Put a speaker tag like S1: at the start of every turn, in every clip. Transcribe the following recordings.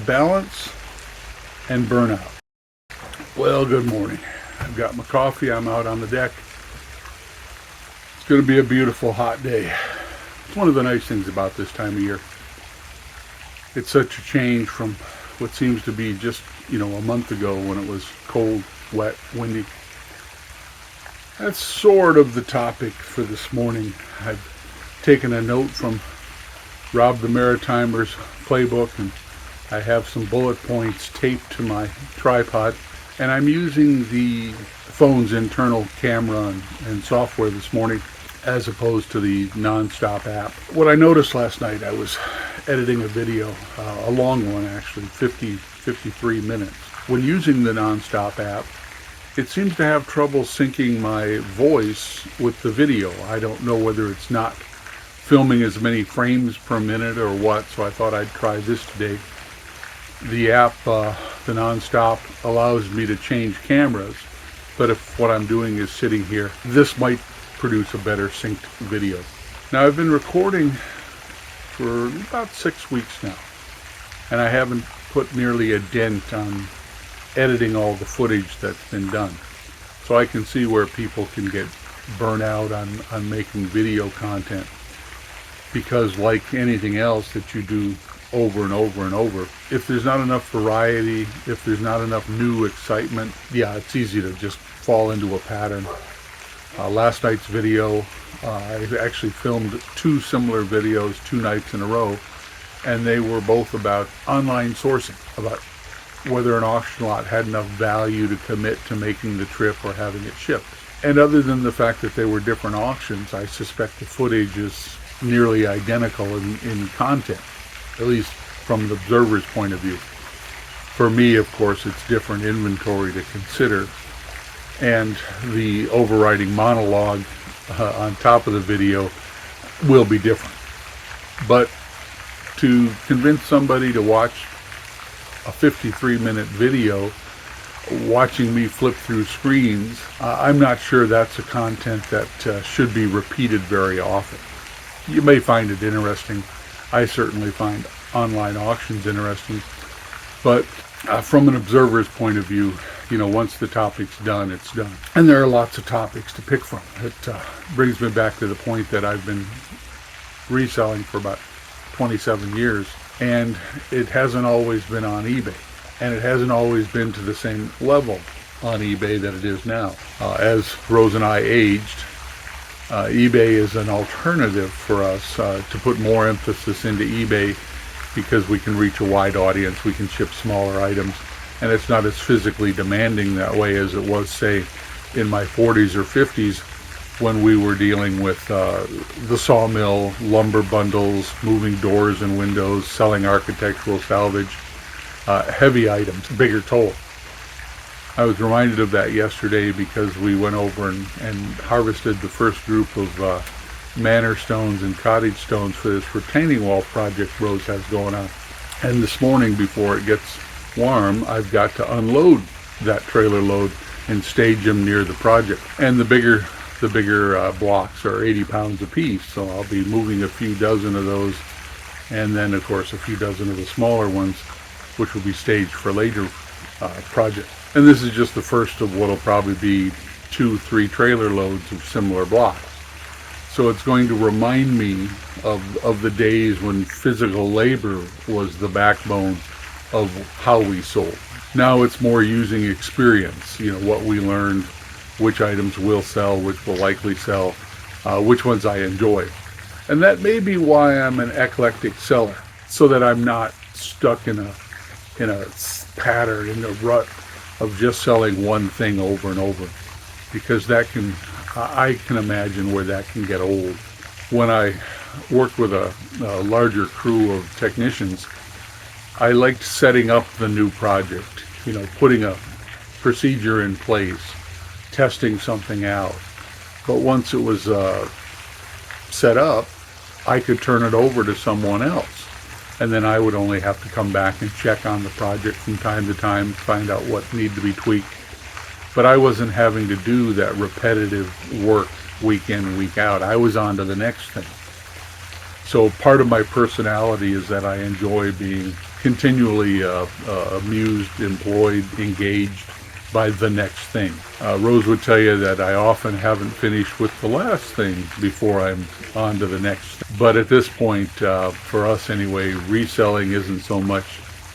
S1: balance and burnout. Well, good morning. I've got my coffee. I'm out on the deck. It's going to be a beautiful hot day. It's one of the nice things about this time of year. It's such a change from what seems to be just, a month ago when it was cold, wet, windy. That's sort of the topic for this morning. I've taken a note from Rob the Maritimer's playbook, and I have some bullet points taped to my tripod, and I'm using the phone's internal camera and software this morning as opposed to the Nonstop app. What I noticed last night, I was editing a video, a long one actually, 53 minutes. When using the Nonstop app, it seems to have trouble syncing my voice with the video. I don't know whether it's not filming as many frames per minute or what, so I thought I'd try this today. The app, the Nonstop, allows me to change cameras, but if what I'm doing is sitting here, this might produce a better synced video. Now, I've been recording for about 6 weeks now, and I haven't put nearly a dent on editing all the footage that's been done. So I can see where people can get burnout on making video content, because like anything else that you do over and over and over, if there's not enough variety, if there's not enough new excitement, it's easy to just fall into a pattern. Last night's video, I actually filmed 2 similar videos 2 nights in a row, and they were both about online sourcing, about whether an auction lot had enough value to commit to making the trip or having it shipped. And other than the fact that they were different auctions, I suspect the footage is nearly identical in content, at least from the observer's point of view. For me, of course, it's different inventory to consider, and the overriding monologue on top of the video will be different. But to convince somebody to watch a 53-minute video watching me flip through screens, I'm not sure that's a content that should be repeated very often. You may find it interesting. I certainly find online auctions interesting. But from an observer's point of view, once the topic's done, it's done. And there are lots of topics to pick from. It brings me back to the point that I've been reselling for about 27 years, and it hasn't always been on eBay. And it hasn't always been to the same level on eBay that it is now. As Rose and I aged, eBay is an alternative for us to put more emphasis into eBay, because we can reach a wide audience, we can ship smaller items, and it's not as physically demanding that way as it was, say, in my 40s or 50s when we were dealing with the sawmill, lumber bundles, moving doors and windows, selling architectural salvage, heavy items, bigger toll. I was reminded of that yesterday because we went over and harvested the first group of manor stones and cottage stones for this retaining wall project Rose has going on. And this morning, before it gets warm, I've got to unload that trailer load and stage them near the project. And the bigger blocks are 80 pounds apiece, so I'll be moving a few dozen of those, and then of course a few dozen of the smaller ones, which will be staged for later projects. And this is just the first of what will probably be 2-3 trailer loads of similar blocks. So it's going to remind me of the days when physical labor was the backbone of how we sold. Now it's more using experience, what we learned, which items will sell, which will likely sell, which ones I enjoy. And that may be why I'm an eclectic seller, so that I'm not stuck in a pattern, in a rut of just selling one thing over and over, because I can imagine where that can get old. When I worked with a larger crew of technicians, I liked setting up the new project, putting a procedure in place, testing something out. But once it was set up, I could turn it over to someone else. And then I would only have to come back and check on the project from time to time, find out what needed to be tweaked. But I wasn't having to do that repetitive work week in, week out. I was on to the next thing. So part of my personality is that I enjoy being continually amused, employed, engaged by the next thing. Rose would tell you that I often haven't finished with the last thing before I'm on to the next. But at this point, for us anyway, reselling isn't so much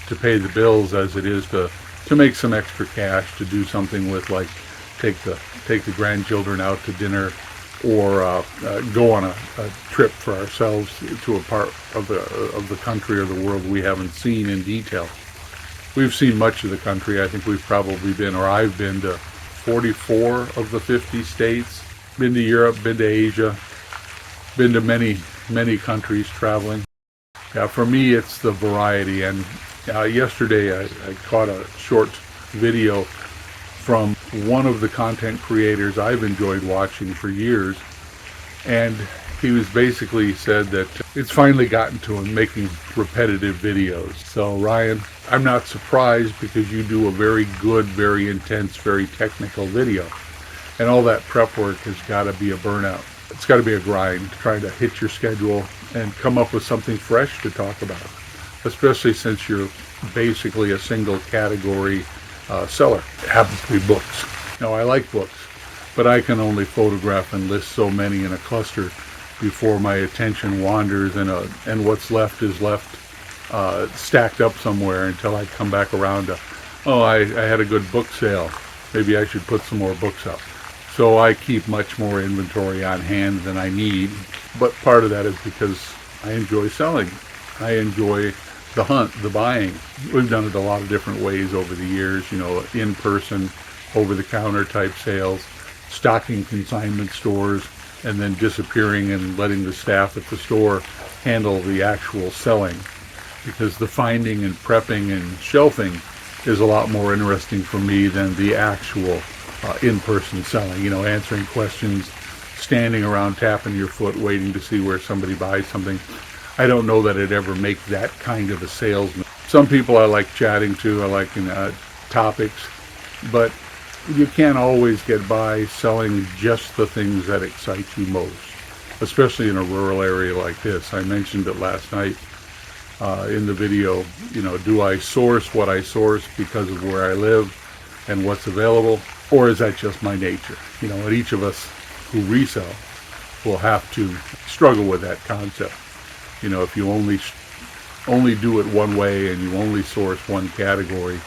S1: to pay the bills as it is to make some extra cash, to do something with, like take the grandchildren out to dinner, or go on a trip for ourselves to a part of the country or the world we haven't seen in detail. We've seen much of the country. I think we've probably been, or I've been to 44 of the 50 states, been to Europe, been to Asia, been to many countries traveling. Yeah, for me, it's the variety. And yesterday I caught a short video from one of the content creators I've enjoyed watching for years, and he was basically said that it's finally gotten to him making repetitive videos. So Ryan, I'm not surprised, because you do a very good, very intense, very technical video, and all that prep work has got to be a burnout. It's got to be a grind, trying to hit your schedule and come up with something fresh to talk about, especially since you're basically a single category seller. It happens to be books. Now, I like books, but I can only photograph and list so many in a cluster before my attention wanders, and what's left is left stacked up somewhere until I come back around to, oh, I had a good book sale. Maybe I should put some more books up. So I keep much more inventory on hand than I need, but part of that is because I enjoy selling. I enjoy the hunt, the buying. We've done it a lot of different ways over the years, in person, over-the-counter type sales, stocking consignment stores, and then disappearing and letting the staff at the store handle the actual selling. Because the finding and prepping and shelving is a lot more interesting for me than the actual in-person selling, answering questions, standing around tapping your foot waiting to see where somebody buys something. I don't know that I'd ever make that kind of a salesman. Some people I like chatting to, I like topics, but you can't always get by selling just the things that excite you most, especially in a rural area like this. I mentioned it last night in the video. Do I source what I source because of where I live and what's available, or is that just my nature? And each of us who resell will have to struggle with that concept. If you only do it one way and you only source one category,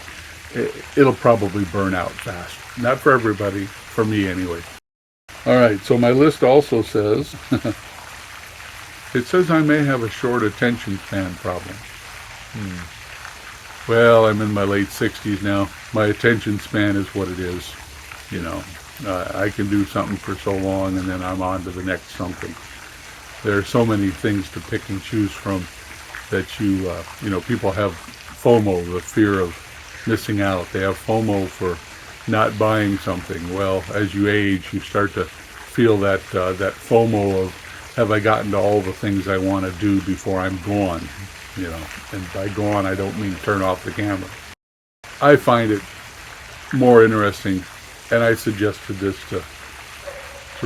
S1: it'll probably burn out fast. Not for everybody, for me anyway. All right, so my list also says, it says I may have a short attention span problem. Well, I'm in my late 60s now. My attention span is what it is. I can do something for so long and then I'm on to the next something. There are so many things to pick and choose from that people have FOMO, the fear of missing out. They have FOMO for not buying something. Well, as you age, you start to feel that FOMO of, have I gotten to all the things I want to do before I'm gone? And by gone, I don't mean turn off the camera. I find it more interesting, and I suggested this to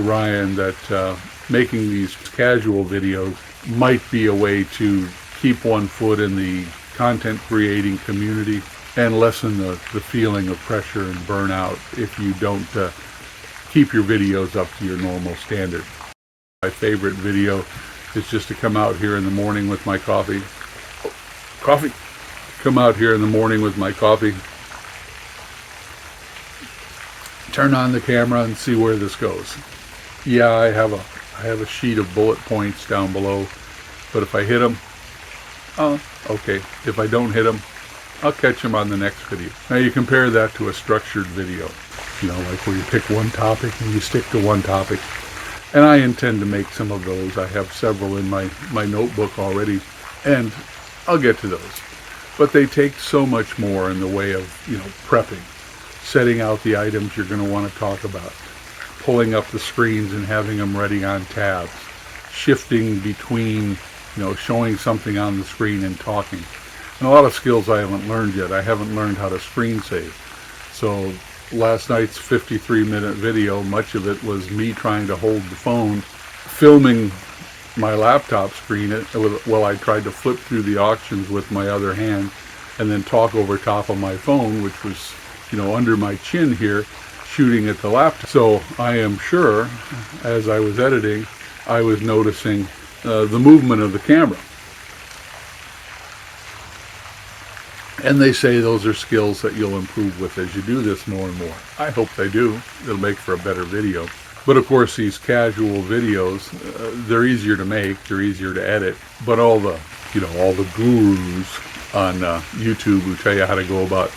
S1: Ryan, that making these casual videos might be a way to keep one foot in the content creating community and lessen the feeling of pressure and burnout if you don't keep your videos up to your normal standard. My favorite video is just to come out here in the morning with my coffee. Come out here in the morning with my coffee, turn on the camera and see where this goes. Yeah, I have a sheet of bullet points down below, but if I hit them, okay. If I don't hit them, I'll catch them on the next video. Now you compare that to a structured video, like where you pick one topic and you stick to one topic. And I intend to make some of those. I have several in my notebook already, and I'll get to those. But they take so much more in the way of, prepping, setting out the items you're going to want to talk about, pulling up the screens and having them ready on tabs, shifting between, showing something on the screen and talking. And a lot of skills I haven't learned yet. I haven't learned how to screen save. So last night's 53-minute video, much of it was me trying to hold the phone, filming my laptop screen while I tried to flip through the auctions with my other hand and then talk over top of my phone, which was, under my chin here, shooting at the laptop. So I am sure, as I was editing, I was noticing the movement of the camera. And they say those are skills that you'll improve with as you do this more and more. I hope they do. It'll make for a better video. But of course, these casual videos, they're easier to make, they're easier to edit. But all the gurus on YouTube who tell you how to go about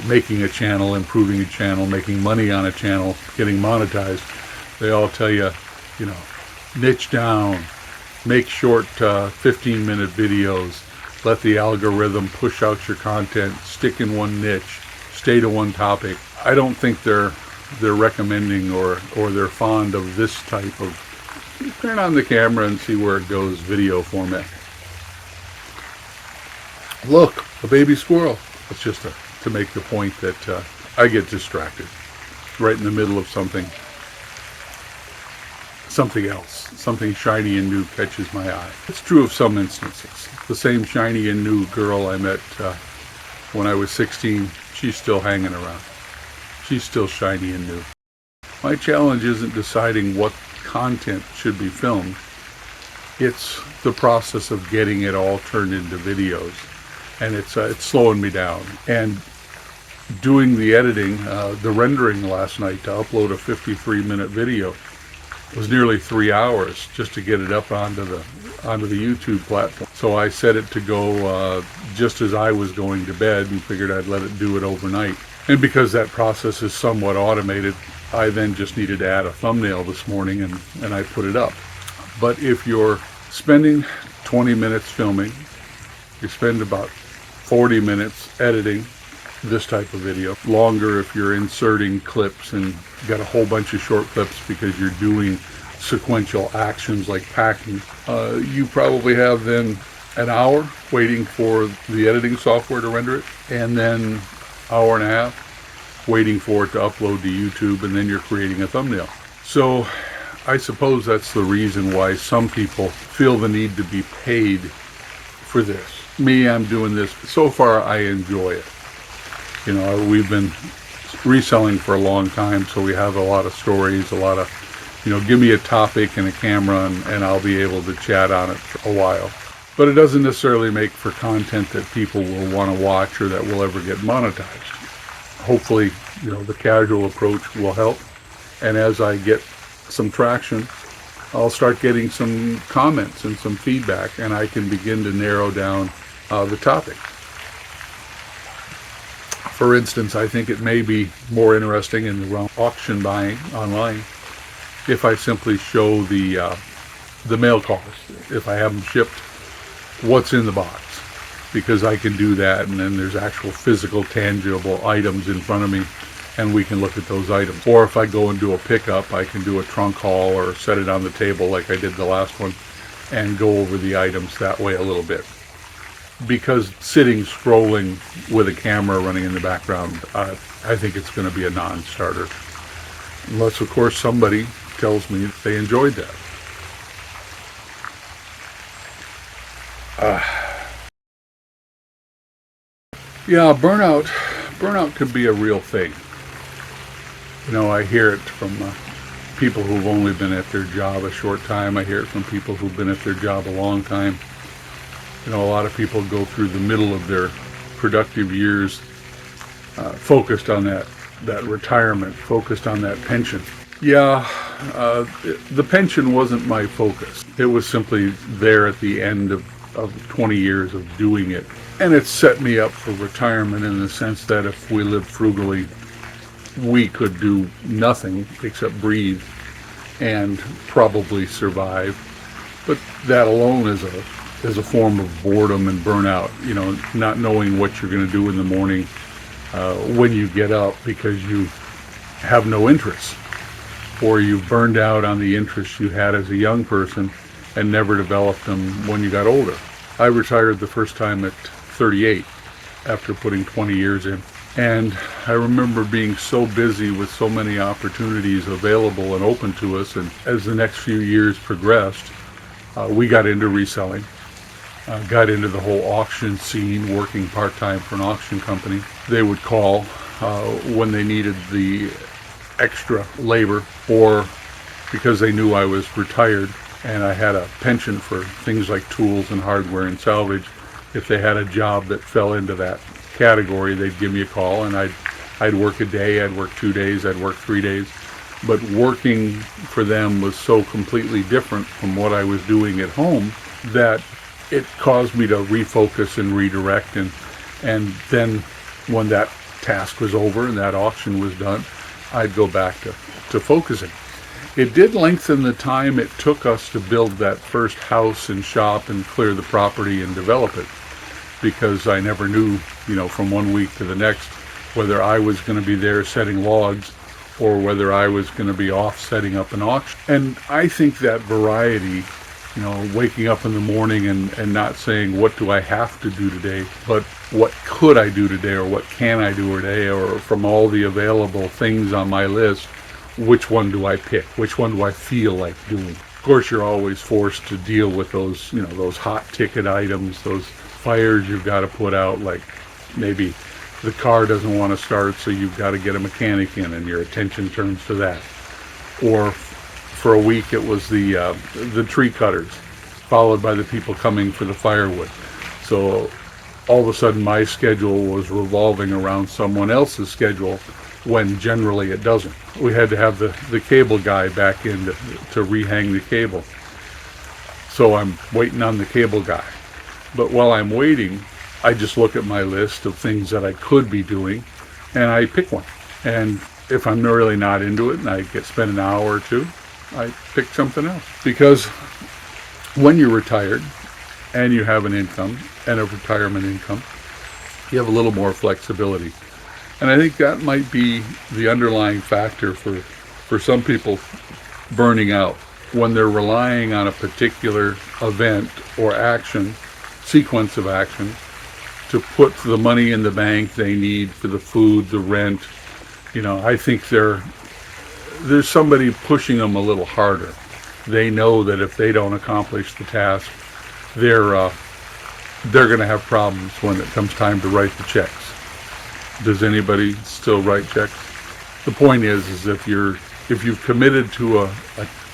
S1: making a channel, improving a channel, making money on a channel, getting monetized, they all tell you, niche down, make short 15-minute videos, let the algorithm push out your content, stick in one niche, stay to one topic. I don't think they're recommending or they're fond of this type of turn on the camera and see where it goes video format. Look, a baby squirrel. It's just to make the point that I get distracted right in the middle of something else. Something shiny and new catches my eye. It's true of some instances. The same shiny and new girl I met when I was 16, she's still hanging around. She's still shiny and new. My challenge isn't deciding what content should be filmed. It's the process of getting it all turned into videos. And it's slowing me down. And doing the editing, the rendering last night to upload a 53-minute video was nearly 3 hours just to get it up onto the YouTube platform. So I set it to go just as I was going to bed and figured I'd let it do it overnight. And because that process is somewhat automated, I then just needed to add a thumbnail this morning and I put it up. But if you're spending 20 minutes filming, you spend about 40 minutes editing this type of video. Longer if you're inserting clips and got a whole bunch of short clips because you're doing sequential actions like packing. You probably have then an hour waiting for the editing software to render it, and then hour and a half waiting for it to upload to YouTube, and then you're creating a thumbnail. So I suppose that's the reason why some people feel the need to be paid for this. Me, I'm doing this. So far, I enjoy it. We've been reselling for a long time, so we have a lot of stories, a lot of, give me a topic and a camera and I'll be able to chat on it for a while. But it doesn't necessarily make for content that people will want to watch or that will ever get monetized. Hopefully, the casual approach will help. And as I get some traction, I'll start getting some comments and some feedback, and I can begin to narrow down the topic. For instance, I think it may be more interesting in the realm of auction buying online if I simply show the mail calls, if I have them shipped, what's in the box, because I can do that, and then there's actual physical, tangible items in front of me, and we can look at those items. Or if I go and do a pickup, I can do a trunk haul or set it on the table like I did the last one and go over the items that way a little bit. Because sitting scrolling with a camera running in the background, I think it's going to be a non-starter. Unless, of course, somebody tells me they enjoyed that. Yeah, burnout could be a real thing. I hear it from people who've only been at their job a short time. I hear it from people who've been at their job a long time. A lot of people go through the middle of their productive years focused on that retirement, focused on that pension. Yeah, the pension wasn't my focus. It was simply there at the end of 20 years of doing it. And it set me up for retirement in the sense that if we lived frugally, we could do nothing except breathe and probably survive. But that alone is a form of boredom and burnout, not knowing what you're going to do in the morning when you get up because you have no interest, or you've burned out on the interests you had as a young person and never developed them when you got older. I retired the first time at 38 after putting 20 years in. And I remember being so busy with so many opportunities available and open to us. And as the next few years progressed, we got into reselling. got into the whole auction scene, working part-time for an auction company. They would call when they needed the extra labor, or because they knew I was retired and I had a penchant for things like tools and hardware and salvage. If they had a job that fell into that category, they'd give me a call, and I'd work a day, I'd work 2 days, I'd work 3 days. But working for them was so completely different from what I was doing at home that it caused me to refocus and redirect. And then when that task was over and that auction was done, I'd go back to focusing. It did lengthen the time it took us to build that first house and shop and clear the property and develop it, because I never knew, from one week to the next, whether I was going to be there setting logs or whether I was going to be off setting up an auction. And I think that variety, waking up in the morning and not saying, what do I have to do today, but what could I do today, or what can I do today, or from all the available things on my list, which one do I pick? Which one do I feel like doing? Of course, you're always forced to deal with those, those hot ticket items, those fires you've got to put out, like maybe the car doesn't want to start, so you've got to get a mechanic in, and your attention turns to that. Or for a week, it was the tree cutters, followed by the people coming for the firewood. So all of a sudden, my schedule was revolving around someone else's schedule, when generally it doesn't. We had to have the cable guy back in to rehang the cable. So I'm waiting on the cable guy. But while I'm waiting, I just look at my list of things that I could be doing, and I pick one. And if I'm really not into it and I spend an hour or two, I pick something else. Because when you're retired and you have an income and a retirement income, you have a little more flexibility. And I think that might be the underlying factor for some people burning out, when they're relying on a particular event or action, sequence of action, to put the money in the bank they need for the food, the rent. I think there's somebody pushing them a little harder. They know that if they don't accomplish the task, they're going to have problems when it comes time to write the checks. Does anybody still write checks? The point is if you've committed to a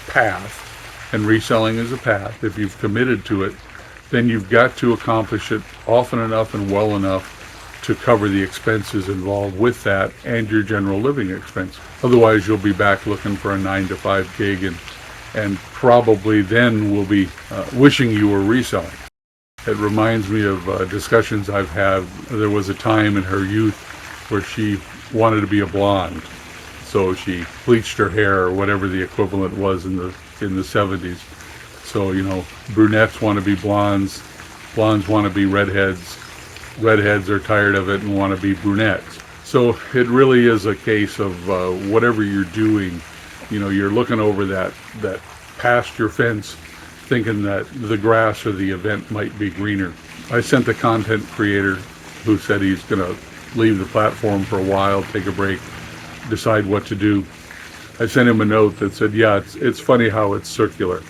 S1: path, and reselling is a path, if you've committed to it, then you've got to accomplish it often enough and well enough to cover the expenses involved with that and your general living expense. Otherwise, you'll be back looking for a 9-to-5 gig, and probably then will be wishing you were reselling. It reminds me of discussions I've had. There was a time in her youth where she wanted to be a blonde, so she bleached her hair, or whatever the equivalent was in the 70s. So brunettes want to be blondes, blondes want to be redheads, redheads are tired of it and want to be brunettes. So it really is a case of whatever you're doing, you're looking over that past your fence, thinking that the grass or the event might be greener. I sent the content creator who said he's going to leave the platform for a while, take a break, decide what to do. I sent him a note that said, yeah, it's funny how it's circular.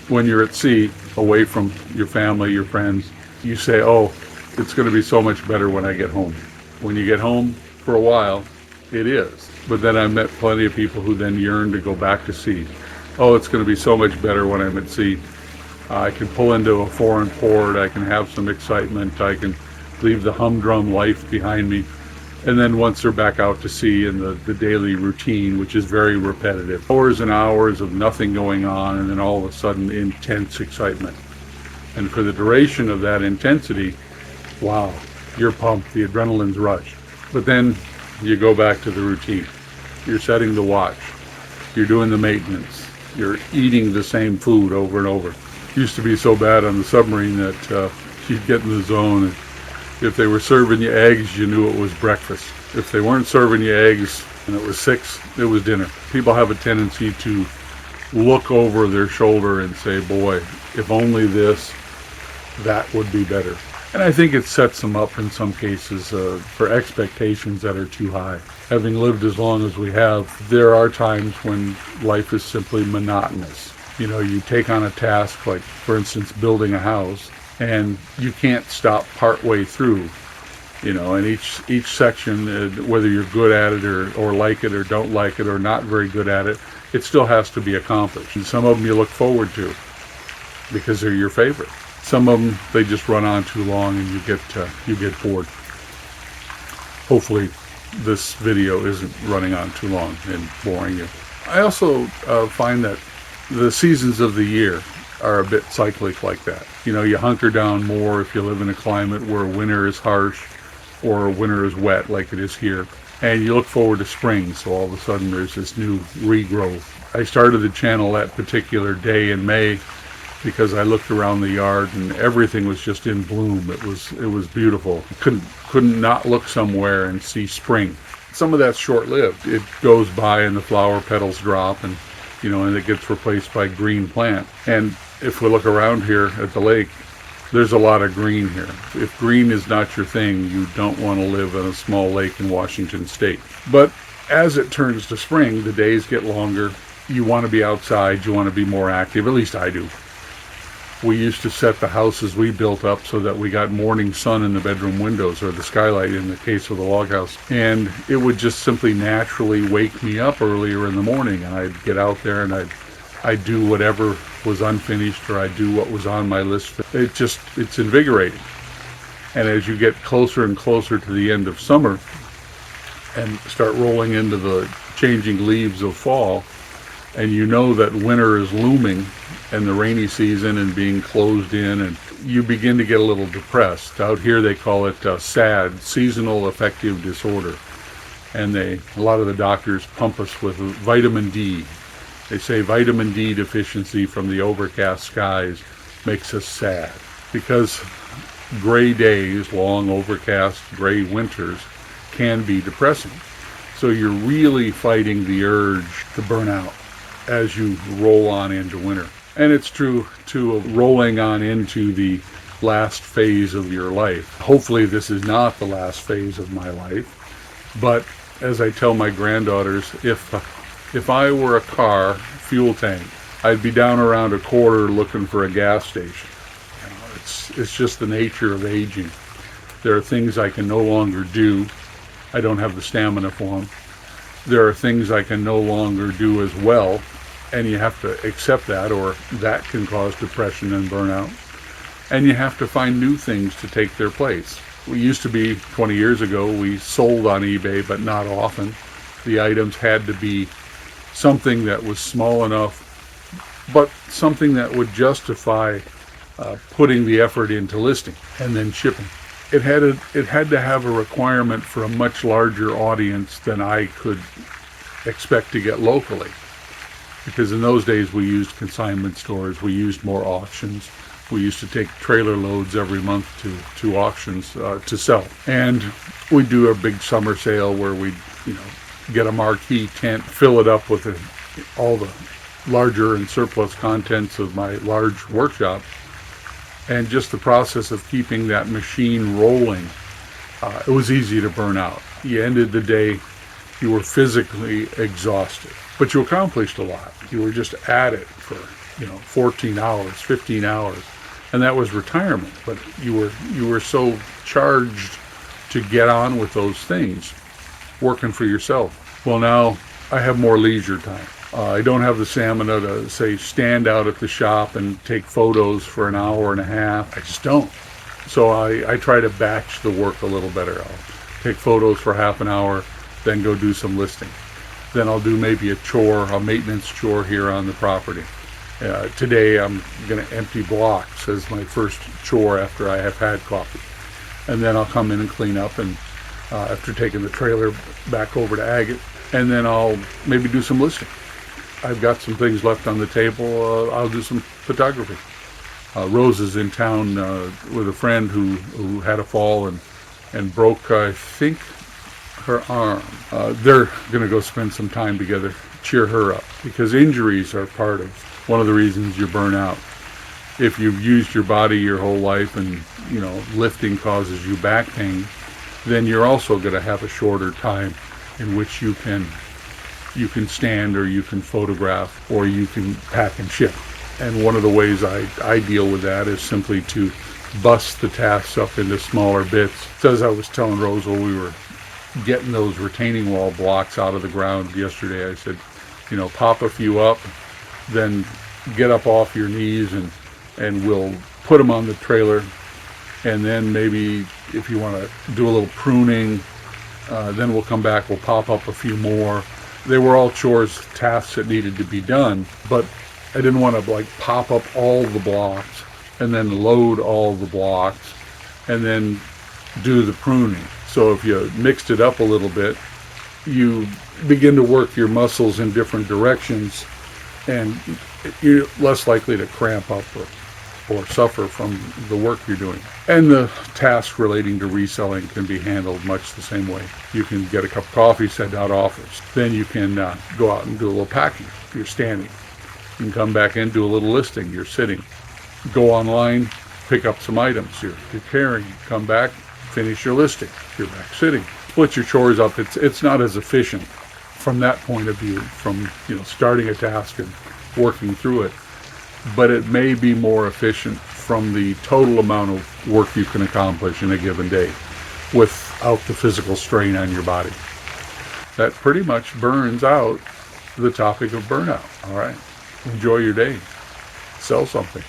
S1: When you're at sea, away from your family, your friends, you say, oh, it's going to be so much better when I get home. When you get home for a while, it is. But then I met plenty of people who then yearn to go back to sea. Oh, it's going to be so much better when I'm at sea. I can pull into a foreign port, I can have some excitement, I can leave the humdrum life behind me. And then once they're back out to sea in the daily routine, which is very repetitive, hours and hours of nothing going on, and then all of a sudden intense excitement. And for the duration of that intensity, wow, you're pumped, the adrenaline's rush. But then you go back to the routine. You're setting the watch, you're doing the maintenance, you're eating the same food over and over. Used to be so bad on the submarine that you'd get in the zone, and if they were serving you eggs, you knew it was breakfast. If they weren't serving you eggs and it was 6, it was dinner. People have a tendency to look over their shoulder and say, boy, if only this, that would be better. And I think it sets them up in some cases for expectations that are too high. Having lived as long as we have, there are times when life is simply monotonous. You take on a task like, for instance, building a house, and you can't stop partway through. And each section, whether you're good at it or like it or don't like it or not very good at it, it still has to be accomplished. And some of them you look forward to because they're your favorite. Some of them, they just run on too long and you get bored. Hopefully this video isn't running on too long and boring you. I also find that the seasons of the year are a bit cyclic like that. You hunker down more if you live in a climate where winter is harsh or winter is wet like it is here. And you look forward to spring, so all of a sudden there's this new regrowth. I started the channel that particular day in May because I looked around the yard and everything was just in bloom. It was beautiful. Couldn't not look somewhere and see spring. Some of that's short-lived. It goes by and the flower petals drop and it gets replaced by green plant. And if we look around here at the lake, there's a lot of green here. If green is not your thing, you don't want to live in a small lake in Washington State. But as it turns to spring, the days get longer. You want to be outside. You want to be more active. At least I do. We used to set the houses we built up so that we got morning sun in the bedroom windows, or the skylight in the case of the log house. And it would just simply naturally wake me up earlier in the morning, and I'd get out there and I'd do whatever was unfinished, or I'd do what was on my list. It's invigorating. And as you get closer and closer to the end of summer and start rolling into the changing leaves of fall, and that winter is looming and the rainy season and being closed in, and you begin to get a little depressed. Out here they call it SAD, seasonal affective disorder. And a lot of the doctors pump us with vitamin D. They say vitamin D deficiency from the overcast skies makes us sad, because gray days, long overcast gray winters can be depressing. So you're really fighting the urge to burn out as you roll on into winter. And it's true too of rolling on into the last phase of your life. Hopefully this is not the last phase of my life, but as I tell my granddaughters, if I were a car fuel tank, I'd be down around a quarter looking for a gas station. It's just the nature of aging. There are things I can no longer do. I don't have the stamina for them. There are things I can no longer do as well, and you have to accept that, or that can cause depression and burnout. And you have to find new things to take their place. We used to be, 20 years ago, we sold on eBay, but not often. The items had to be something that was small enough, but something that would justify putting the effort into listing and then shipping. It had to have a requirement for a much larger audience than I could expect to get locally. Because in those days we used consignment stores, we used more auctions. We used to take trailer loads every month to auctions to sell. And we'd do a big summer sale where we'd get a marquee tent, fill it up with all the larger and surplus contents of my large workshop. And just the process of keeping that machine rolling, it was easy to burn out. You ended the day, you were physically exhausted, but you accomplished a lot. You were just at it for 14 hours, 15 hours, and that was retirement. But you were so charged to get on with those things, working for yourself. Well, now I have more leisure time. I don't have the stamina to, say, stand out at the shop and take photos for an hour and a half. I just don't. So I try to batch the work a little better. I'll take photos for half an hour, then go do some listing. Then I'll do maybe a maintenance chore here on the property. Today I'm going to empty blocks as my first chore after I have had coffee. And then I'll come in and clean up, and after taking the trailer back over to Agate, and then I'll maybe do some listing. I've got some things left on the table. I'll do some photography. Rose is in town with a friend who had a fall and broke, I think, her arm. They're going to go spend some time together, cheer her up, because injuries are part of one of the reasons you burn out. If you've used your body your whole life and lifting causes you back pain, then you're also going to have a shorter time in which you can stand, or you can photograph, or you can pack and ship. And one of the ways I deal with that is simply to bust the tasks up into smaller bits. So as I was telling Rose while we were getting those retaining wall blocks out of the ground yesterday, I said, pop a few up, then get up off your knees and we'll put them on the trailer. And then maybe if you want to do a little pruning, then we'll come back, we'll pop up a few more. They were all chores, tasks that needed to be done, but I didn't want to pop up all the blocks and then load all the blocks and then do the pruning. So if you mixed it up a little bit, you begin to work your muscles in different directions, and you're less likely to cramp up or suffer from the work you're doing. And the tasks relating to reselling can be handled much the same way. You can get a cup of coffee, send out offers. Then you can go out and do a little packing. You're standing. You can come back in, do a little listing. You're sitting. Go online, pick up some items. You're carrying. Come back, finish your listing. You're back sitting. Split your chores up. It's not as efficient from that point of view, from starting a task and working through it. But it may be more efficient from the total amount of work you can accomplish in a given day without the physical strain on your body. That pretty much burns out the topic of burnout. All right. Enjoy your day. Sell something.